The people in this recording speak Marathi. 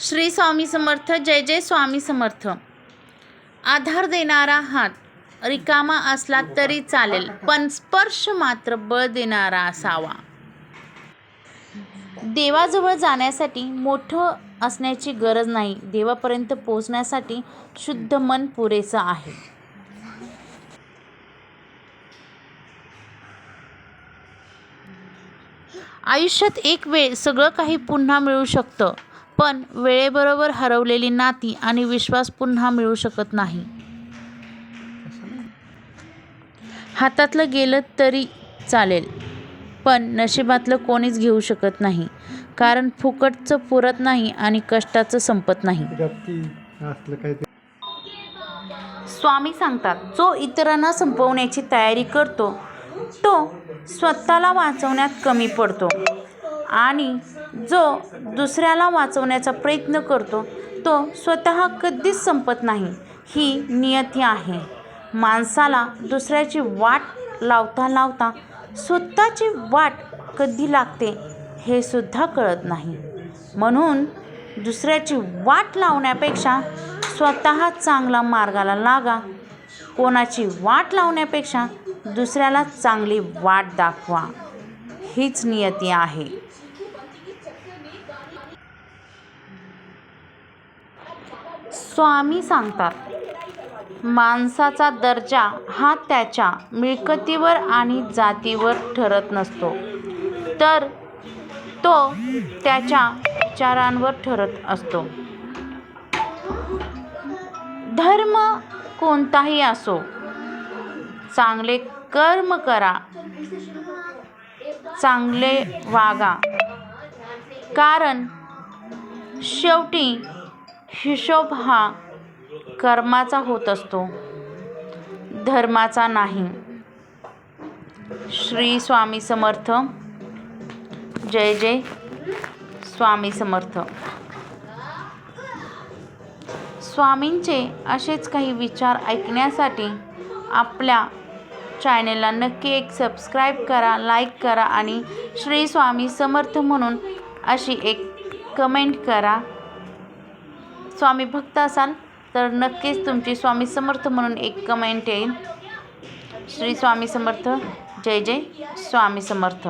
श्री स्वामी समर्थ. जय जय स्वामी समर्थ. आधार देणारा हात रिकामा असला तरी चालेल, पण स्पर्श मात्र बळ देणारा असावा. देवाजवळ जाण्यासाठी मोठं असण्याची गरज नाही, देवापर्यंत पोहोचण्यासाठी शुद्ध मन पुरेसं आहे. आयुष्यात एक वेळ सगळं काही पुन्हा मिळू शकतं, पण वेळेबरोबर हरवलेली नाती आणि विश्वास पुन्हा मिळू शकत नाही. हातातलं गेलं तरी चालेल, पण नशिबातलं कोणीच घेऊ शकत नाही, कारण फुकटचं पुरत नाही आणि कष्टाचं संपत नाही. स्वामी सांगतात, जो इतरांना संपवण्याची तयारी करतो तो स्वतःला वाचवण्यात कमी पडतो, आणि जो दुसऱ्याला वाचवण्याचा प्रयत्न करतो तो स्वतः कधीच संपत नाही. ही नियती आहे. माणसाला दुसऱ्याची वाट लावता लावता स्वतःची वाट कधी लागते हे सुद्धा कळत नाही. म्हणून दुसऱ्याची वाट लावण्यापेक्षा स्वतः चांगला मार्गाला लागा. कोणाची वाट लावण्यापेक्षा दुसऱ्याला चांगली वाट दाखवा. हीच नियती आहे. स्वामी सांगतात, माणसाचा दर्जा हा त्याच्या मिळकतीवर आणि जातीवर ठरत नसतो, तर तो त्याच्या विचारांवर ठरत असतो. धर्म कोणताही असो, चांगले कर्म करा, चांगले वागा, कारण शेवटी हिशोब हा कर्माचा होत असतो, धर्माचा नाही. श्री स्वामी समर्थ. जय जय स्वामी समर्थ. स्वामींचे असेच काही विचार ऐकण्यासाठी आपल्या चॅनेलला नक्की एक सबस्क्राईब करा, लाईक करा आणि श्री स्वामी समर्थ म्हणून अशी एक कमेंट करा. स्वामी भक्त असाल तर नक्कीच तुमची स्वामी समर्थ म्हणून एक कमेंट येईल. श्री स्वामी समर्थ. जय जय स्वामी समर्थ.